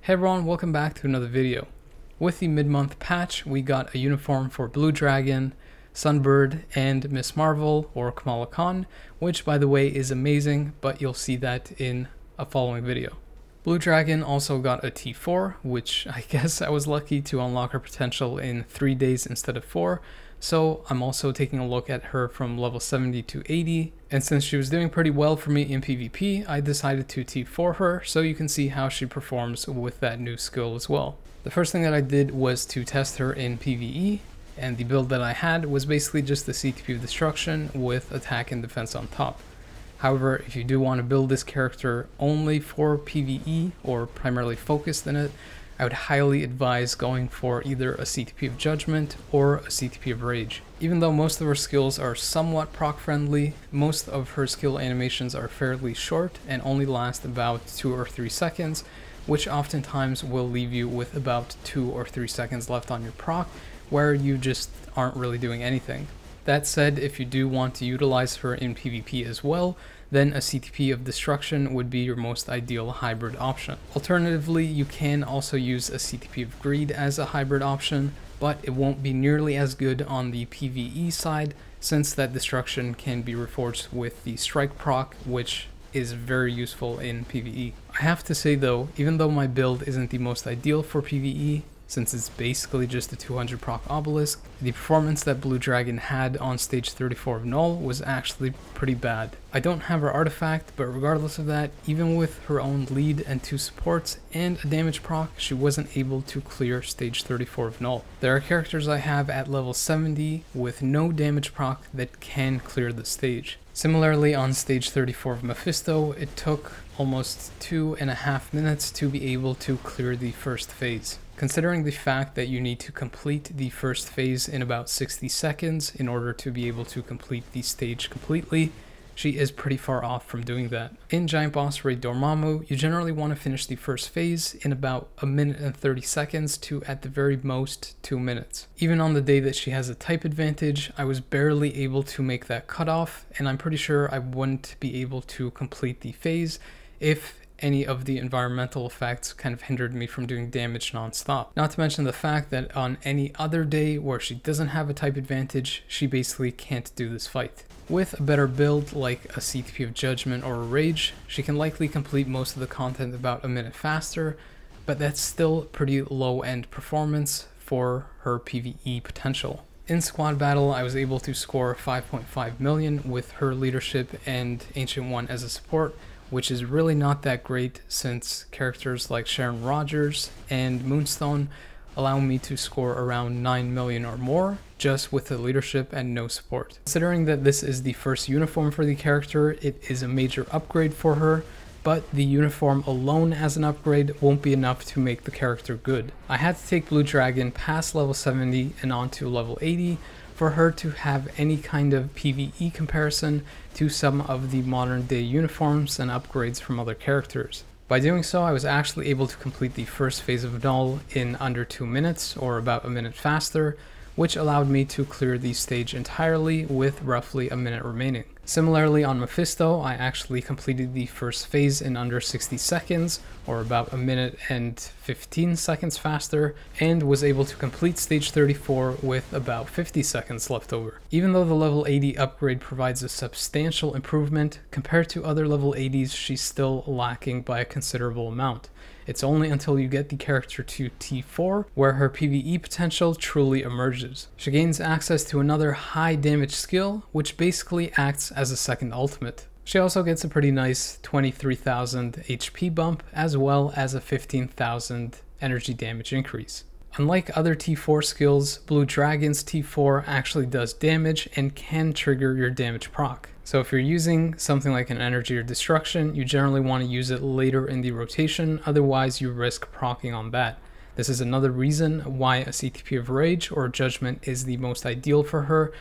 Hey everyone, welcome back to another video. With the mid-month patch, we got a uniform for Blue Dragon, Sunbird, and Miss Marvel, or Kamala Khan, which by the way is amazing, but you'll see that in a following video. Blue Dragon also got a T4, which I guess I was lucky to unlock her potential in 3 days instead of 4, so I'm also taking a look at her from level 70 to 80, and since she was doing pretty well for me in PvP, I decided to T4 her so you can see how she performs with that new skill as well. The first thing that I did was to test her in PvE, and the build that I had was basically just the CTP of Destruction with attack and defense on top. However, if you do want to build this character only for PvE or primarily focused in it, I would highly advise going for either a CTP of Judgment or a CTP of Rage. Even though most of her skills are somewhat proc friendly, most of her skill animations are fairly short and only last about 2 or 3 seconds, which oftentimes will leave you with about 2 or 3 seconds left on your proc, where you just aren't really doing anything. That said, if you do want to utilize her in PvP as well, then a CTP of Destruction would be your most ideal hybrid option. Alternatively, you can also use a CTP of Greed as a hybrid option, but it won't be nearly as good on the PvE side, since that Destruction can be reforged with the Strike proc, which is very useful in PvE. I have to say though, even though my build isn't the most ideal for PvE, since it's basically just a 200 proc obelisk, the performance that Blue Dragon had on stage 34 of Knull was actually pretty bad. I don't have her artifact, but regardless of that, even with her own lead and 2 supports and a damage proc, she wasn't able to clear stage 34 of Knull. There are characters I have at level 70 with no damage proc that can clear the stage. Similarly, on stage 34 of Mephisto, it took almost 2.5 minutes to be able to clear the first phase. Considering the fact that you need to complete the first phase in about 60 seconds in order to be able to complete the stage completely, she is pretty far off from doing that. In Giant Boss Raid Dormammu, you generally want to finish the first phase in about 1 minute and 30 seconds to at the very most 2 minutes. Even on the day that she has a type advantage, I was barely able to make that cutoff, and I'm pretty sure I wouldn't be able to complete the phase if any of the environmental effects kind of hindered me from doing damage non-stop. Not to mention the fact that on any other day where she doesn't have a type advantage, she basically can't do this fight. With a better build like a CTP of Judgment or a Rage, she can likely complete most of the content about 1 minute faster, but that's still pretty low-end performance for her PvE potential. In squad battle, I was able to score 5.5 million with her leadership and Ancient One as a support, which is really not that great since characters like Sharon Rogers and Moonstone allow me to score around 9 million or more just with the leadership and no support. Considering that this is the first uniform for the character, it is a major upgrade for her, but the uniform alone as an upgrade won't be enough to make the character good. I had to take Blue Dragon past level 70 and onto level 80 for her to have any kind of PvE comparison to some of the modern day uniforms and upgrades from other characters. By doing so, I was actually able to complete the first phase of Knull in under 2 minutes, or about 1 minute faster, which allowed me to clear the stage entirely with roughly 1 minute remaining. Similarly, on Mephisto, I actually completed the first phase in under 60 seconds, or about 1 minute and 15 seconds faster, and was able to complete stage 34 with about 50 seconds left over. Even though the level 80 upgrade provides a substantial improvement, compared to other level 80s, she's still lacking by a considerable amount. It's only until you get the character to T4 where her PvE potential truly emerges. She gains access to another high damage skill, which basically acts as a second ultimate. She also gets a pretty nice 23,000 HP bump, as well as a 15,000 energy damage increase. Unlike other T4 skills, Blue Dragon's T4 actually does damage and can trigger your damage proc. So if you're using something like an energy or destruction, you generally want to use it later in the rotation, otherwise you risk proccing on that. This is another reason why a CTP of Rage or Judgment is the most ideal for her,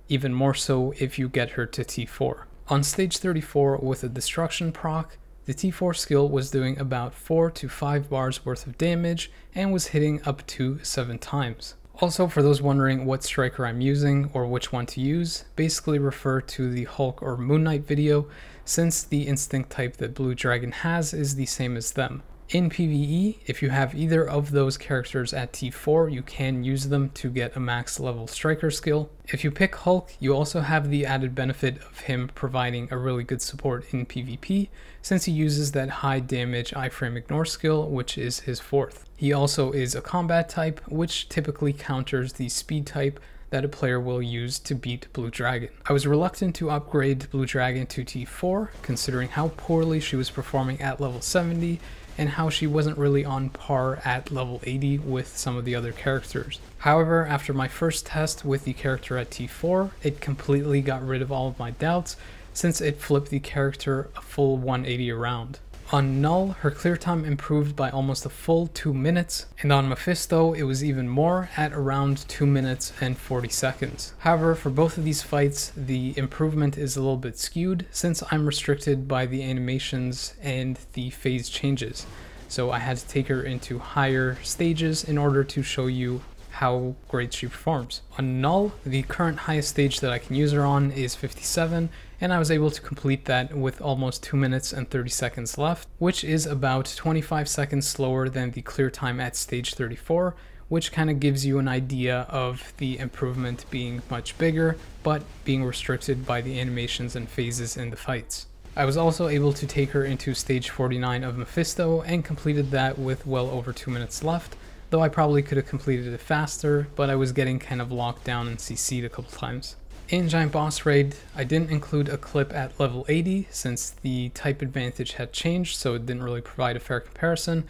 even more so if you get her to T4. On stage 34 with a destruction proc, the T4 skill was doing about 4 to 5 bars worth of damage and was hitting up to 7 times. Also, for those wondering what striker I'm using or which one to use, basically refer to the Hulk or Moon Knight video, since the instinct type that Blue Dragon has is the same as them. In PvE, if you have either of those characters at T4, you can use them to get a max level striker skill. If you pick Hulk, you also have the added benefit of him providing a really good support in PvP, since he uses that high damage iframe ignore skill, which is his 4th. He also is a combat type, which typically counters the speed type that a player will use to beat Blue Dragon. I was reluctant to upgrade Blue Dragon to T4, considering how poorly she was performing at level 70, and how she wasn't really on par at level 80 with some of the other characters. However, after my first test with the character at T4, it completely got rid of all of my doubts, since it flipped the character a full 180 around. On Knull, her clear time improved by almost a full 2 minutes, and on Mephisto it was even more at around 2 minutes and 40 seconds. However, for both of these fights, the improvement is a little bit skewed, since I'm restricted by the animations and the phase changes. So I had to take her into higher stages in order to show you how great she performs. On Knull, the current highest stage that I can use her on is 57, and I was able to complete that with almost 2 minutes and 30 seconds left, which is about 25 seconds slower than the clear time at stage 34, which kind of gives you an idea of the improvement being much bigger, but being restricted by the animations and phases in the fights. I was also able to take her into stage 49 of Mephisto and completed that with well over 2 minutes left, though I probably could have completed it faster, but I was getting kind of locked down and CC'd a couple times. In Giant Boss Raid, I didn't include a clip at level 80 since the type advantage had changed, so it didn't really provide a fair comparison,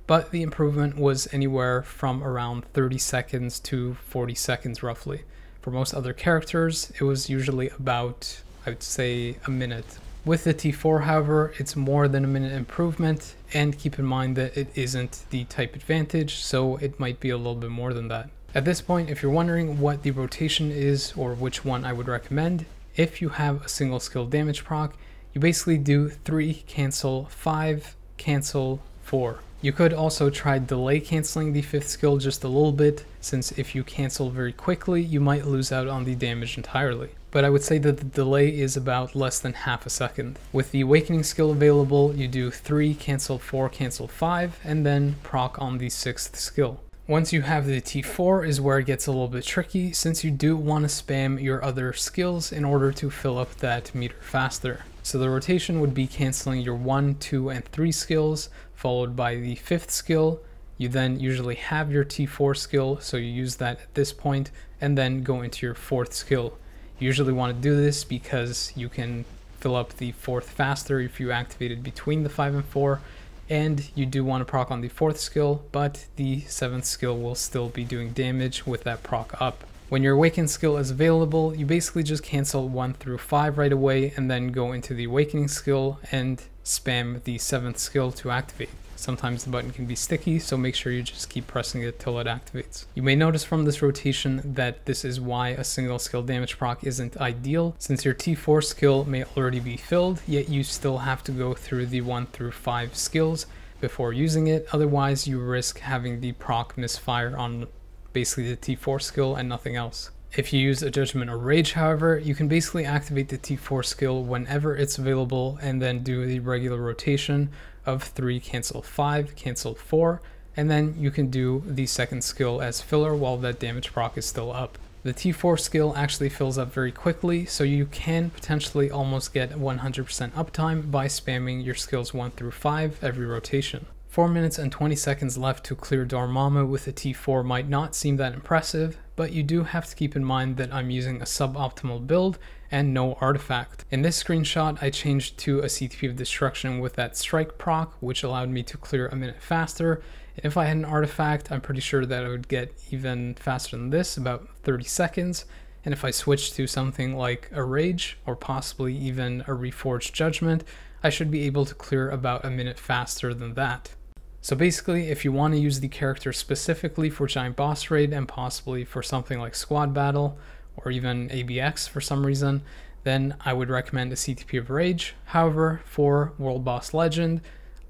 but the improvement was anywhere from around 30 seconds to 40 seconds roughly. For most other characters, it was usually about, I would say, a minute. With the T4, however, it's more than a minute improvement, and keep in mind that it isn't the type advantage, so it might be a little bit more than that. At this point, if you're wondering what the rotation is or which one I would recommend, if you have a single skill damage proc, you basically do 3 cancel 5 cancel 4. You could also try delay canceling the 5th skill just a little bit, since if you cancel very quickly, you might lose out on the damage entirely. But I would say that the delay is about less than half a second. With the awakening skill available, you do 3 cancel 4 cancel 5, and then proc on the 6th skill. Once you have the T4 is where it gets a little bit tricky, since you do want to spam your other skills in order to fill up that meter faster. So the rotation would be canceling your 1, 2, and 3 skills, followed by the 5th skill. You then usually have your T4 skill, so you use that at this point, and then go into your 4th skill. You usually want to do this because you can fill up the 4th faster if you activate it between the 5 and 4, and you do want to proc on the 4th skill, but the 7th skill will still be doing damage with that proc up. When your awaken skill is available, you basically just cancel 1 through 5 right away and then go into the awakening skill and spam the 7th skill to activate. Sometimes the button can be sticky, so make sure you just keep pressing it till it activates. You may notice from this rotation that this is why a single skill damage proc isn't ideal, since your T4 skill may already be filled, yet you still have to go through the 1 through 5 skills before using it, otherwise you risk having the proc misfire on basically the T4 skill and nothing else. If you use a Judgment or Rage, however, you can basically activate the T4 skill whenever it's available and then do the regular rotation of 3 cancel 5 cancel 4, and then you can do the 2nd skill as filler while that damage proc is still up. The T4 skill actually fills up very quickly, so you can potentially almost get 100% uptime by spamming your skills 1 through 5 every rotation. 4 minutes and 20 seconds left to clear Dormammu with a T4 might not seem that impressive, but you do have to keep in mind that I'm using a suboptimal build and no artifact. In this screenshot, I changed to a CTP of Destruction with that strike proc, which allowed me to clear a minute faster. And if I had an artifact, I'm pretty sure that I would get even faster than this, about 30 seconds. And if I switched to something like a Rage, or possibly even a Reforged Judgment, I should be able to clear about a minute faster than that. So basically, if you want to use the character specifically for Giant Boss Raid and possibly for something like Squad Battle or even ABX for some reason, then I would recommend a CTP of Rage. However, for World Boss Legend,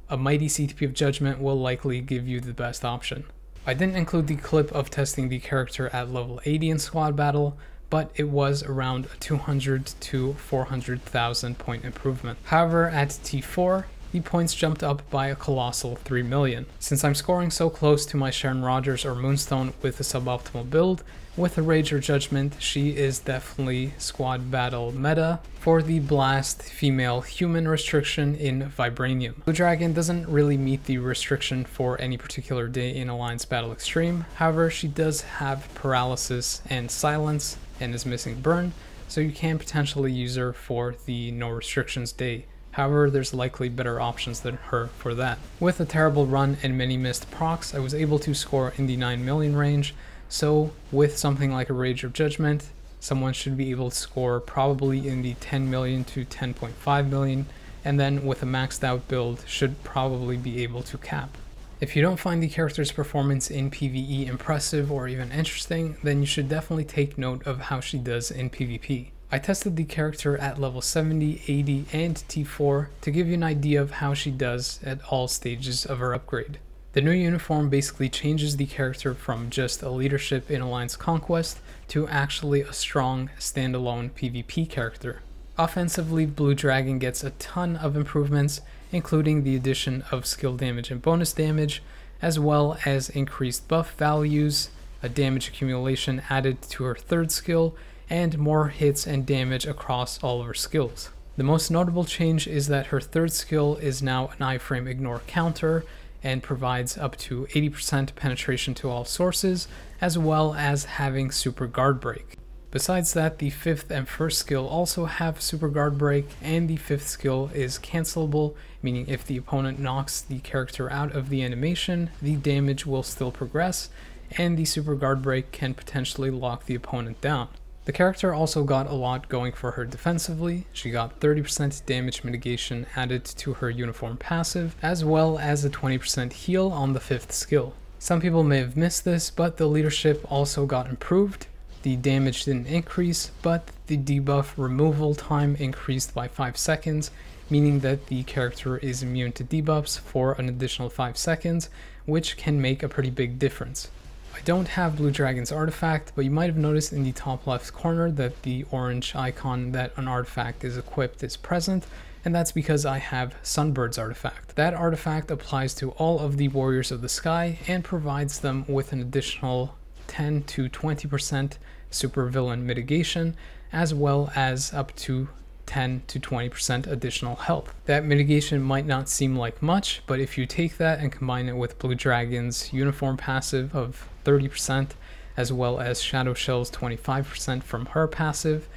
a mighty CTP of Judgment will likely give you the best option. I didn't include the clip of testing the character at level 80 in Squad Battle, but it was around a 200 to 400,000 point improvement. However, at T4, the points jumped up by a colossal 3 million. Since I'm scoring so close to my Sharon Rogers or Moonstone with a suboptimal build, with a Rage or Judgment, she is definitely squad battle meta for the blast female human restriction in Vibranium. Blue Dragon doesn't really meet the restriction for any particular day in Alliance Battle Extreme, however she does have paralysis and silence and is missing burn, so you can potentially use her for the no restrictions day. However, there's likely better options than her for that. With a terrible run and many missed procs, I was able to score in the 9 million range, so with something like a Rage of Judgment, someone should be able to score probably in the 10 million to 10.5 million, and then with a maxed out build should probably be able to cap. If you don't find the character's performance in PvE impressive or even interesting, then you should definitely take note of how she does in PvP. I tested the character at level 70, 80, and T4 to give you an idea of how she does at all stages of her upgrade. The new uniform basically changes the character from just a leadership in Alliance Conquest to actually a strong standalone PvP character. Offensively, Blue Dragon gets a ton of improvements, including the addition of skill damage and bonus damage, as well as increased buff values, a damage accumulation added to her third skill, and more hits and damage across all of her skills. The most notable change is that her third skill is now an iframe ignore counter and provides up to 80% penetration to all sources, as well as having super guard break. Besides that, the 5th and 1st skill also have super guard break, and the 5th skill is cancelable, meaning if the opponent knocks the character out of the animation, the damage will still progress, and the super guard break can potentially lock the opponent down. The character also got a lot going for her defensively. She got 30% damage mitigation added to her uniform passive, as well as a 20% heal on the 5th skill. Some people may have missed this, but the leadership also got improved. The damage didn't increase, but the debuff removal time increased by 5 seconds, meaning that the character is immune to debuffs for an additional 5 seconds, which can make a pretty big difference. I don't have Blue Dragon's artifact, but you might have noticed in the top left corner that the orange icon that an artifact is equipped is present, and that's because I have Sunbird's artifact. That artifact applies to all of the Warriors of the Sky and provides them with an additional 10 to 20% supervillain mitigation, as well as up to 10 to 20% additional health. That mitigation might not seem like much, but if you take that and combine it with Blue Dragon's uniform passive of 30%, as well as Shadow Shell's 25% from her passive,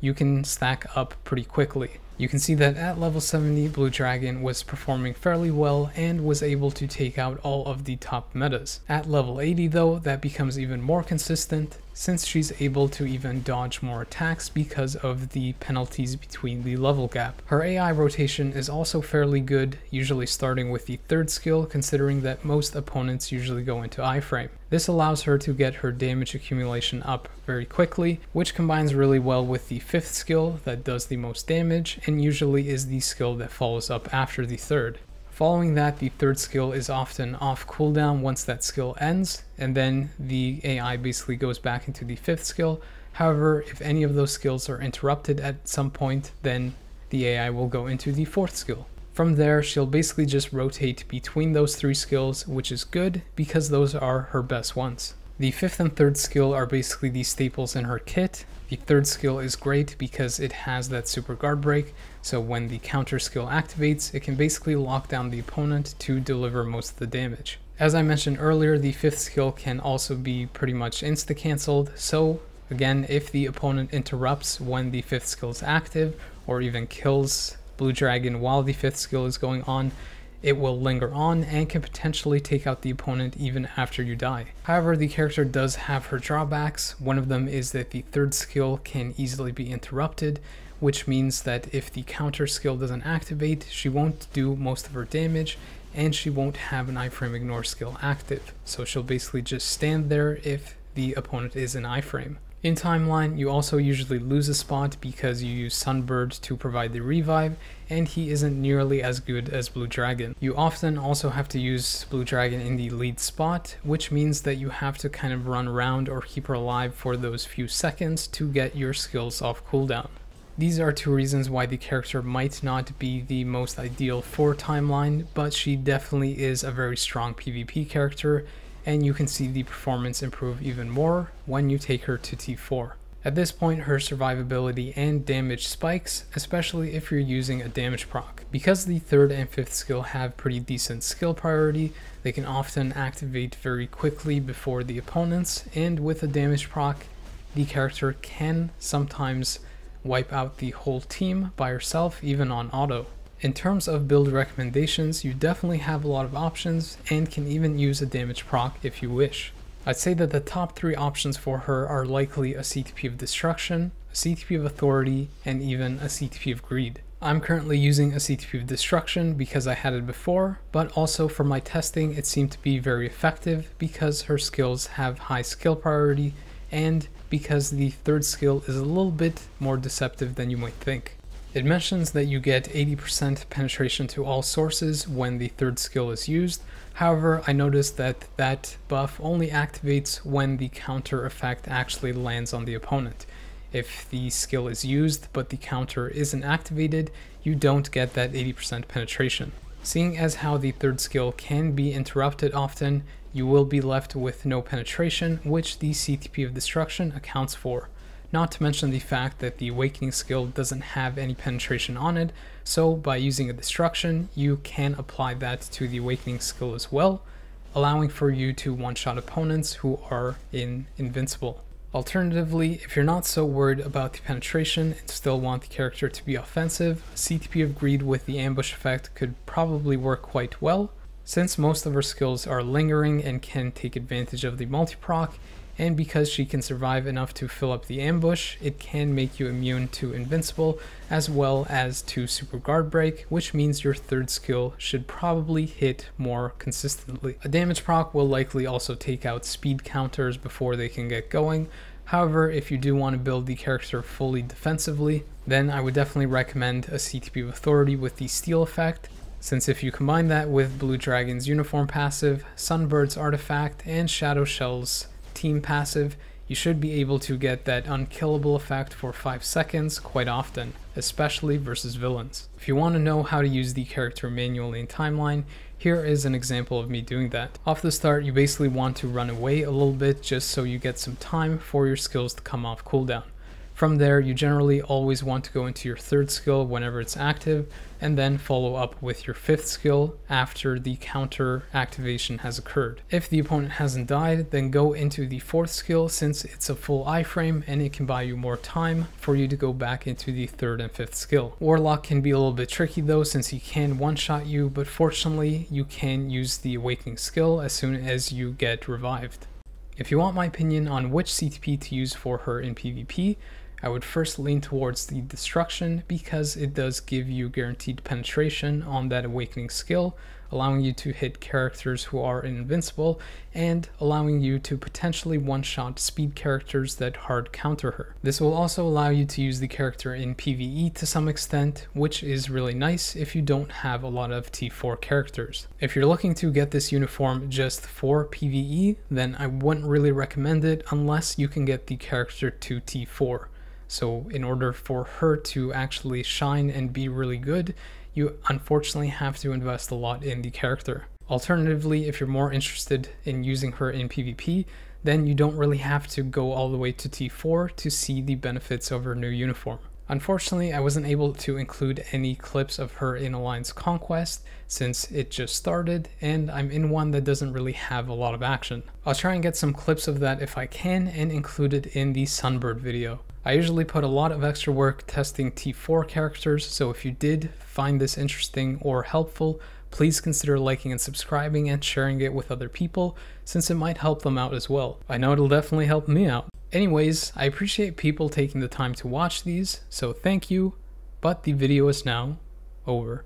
you can stack up pretty quickly. You can see that at level 70, Blue Dragon was performing fairly well and was able to take out all of the top metas. At level 80 though, that becomes even more consistent, since she's able to even dodge more attacks because of the penalties between the level gap. Her AI rotation is also fairly good, usually starting with the 3rd skill, considering that most opponents usually go into iframe. This allows her to get her damage accumulation up very quickly, which combines really well with the 5th skill that does the most damage and usually is the skill that follows up after the 3rd. Following that, the 3rd skill is often off cooldown once that skill ends, and then the AI basically goes back into the 5th skill. However, if any of those skills are interrupted at some point, then the AI will go into the 4th skill. From there, she'll basically just rotate between those 3 skills, which is good because those are her best ones. The 5th and 3rd skill are basically the staples in her kit. The 3rd skill is great because it has that super guard break, so when the counter skill activates, it can basically lock down the opponent to deliver most of the damage. As I mentioned earlier, the 5th skill can also be pretty much insta-cancelled, so again, if the opponent interrupts when the 5th skill is active, or even kills Blue Dragon while the 5th skill is going on, it will linger on and can potentially take out the opponent even after you die. However, the character does have her drawbacks. One of them is that the 3rd skill can easily be interrupted, which means that if the counter skill doesn't activate, she won't do most of her damage, and she won't have an iframe ignore skill active. So she'll basically just stand there if the opponent is in iframe. In Timeline, you also usually lose a spot because you use Sunbird to provide the revive, and he isn't nearly as good as Blue Dragon. You often also have to use Blue Dragon in the lead spot, which means that you have to kind of run around or keep her alive for those few seconds to get your skills off cooldown. These are two reasons why the character might not be the most ideal for timeline, but she definitely is a very strong PvP character, and you can see the performance improve even more when you take her to T4. At this point, her survivability and damage spikes, especially if you're using a damage proc. Because the 3rd and 5th skill have pretty decent skill priority, they can often activate very quickly before the opponents, and with a damage proc, the character can sometimes wipe out the whole team by herself, even on auto. In terms of build recommendations, you definitely have a lot of options and can even use a damage proc if you wish. I'd say that the top 3 options for her are likely a CTP of Destruction, a CTP of Authority, and even a CTP of Greed. I'm currently using a CTP of Destruction because I had it before, but also for my testing it seemed to be very effective because her skills have high skill priority and because the 3rd skill is a little bit more deceptive than you might think. It mentions that you get 80% penetration to all sources when the 3rd skill is used. However, I noticed that that buff only activates when the counter effect actually lands on the opponent. If the skill is used but the counter isn't activated, you don't get that 80% penetration. Seeing as how the 3rd skill can be interrupted often, you will be left with no penetration, which the CTP of Destruction accounts for. Not to mention the fact that the Awakening skill doesn't have any penetration on it, so by using a Destruction, you can apply that to the Awakening skill as well, allowing for you to one-shot opponents who are invincible. Alternatively, if you're not so worried about the penetration and still want the character to be offensive, CTP of Greed with the ambush effect could probably work quite well, since most of her skills are lingering and can take advantage of the multi-proc, and because she can survive enough to fill up the ambush, it can make you immune to invincible as well as to super guard break, which means your 3rd skill should probably hit more consistently. A damage proc will likely also take out speed counters before they can get going. However, if you do want to build the character fully defensively, then I would definitely recommend a CTP of Authority with the steal effect, since if you combine that with Blue Dragon's uniform passive, Sunbird's artifact, and Shadow Shell's team passive, you should be able to get that unkillable effect for 5 seconds quite often, especially versus villains. If you want to know how to use the character manually in timeline, here is an example of me doing that. Off the start, you basically want to run away a little bit just so you get some time for your skills to come off cooldown. From there, you generally always want to go into your 3rd skill whenever it's active, and then follow up with your 5th skill after the counter activation has occurred. If the opponent hasn't died, then go into the 4th skill since it's a full iframe and it can buy you more time for you to go back into the 3rd and 5th skill. Warlock can be a little bit tricky though since he can one-shot you, but fortunately you can use the Awakening skill as soon as you get revived. If you want my opinion on which CTP to use for her in PvP, I would first lean towards the Destruction because it does give you guaranteed penetration on that Awakening skill, allowing you to hit characters who are invincible and allowing you to potentially one-shot speed characters that hard counter her. This will also allow you to use the character in PvE to some extent, which is really nice if you don't have a lot of T4 characters. If you're looking to get this uniform just for PvE, then I wouldn't really recommend it unless you can get the character to T4. So in order for her to actually shine and be really good, you unfortunately have to invest a lot in the character. Alternatively, if you're more interested in using her in PvP, then you don't really have to go all the way to T4 to see the benefits of her new uniform. Unfortunately, I wasn't able to include any clips of her in Alliance Conquest since it just started and I'm in one that doesn't really have a lot of action. I'll try and get some clips of that if I can and include it in the Sunbird video. I usually put a lot of extra work testing T4 characters, so if you did find this interesting or helpful, please consider liking and subscribing and sharing it with other people since it might help them out as well. I know it'll definitely help me out. Anyways, I appreciate people taking the time to watch these, so thank you, but the video is now over.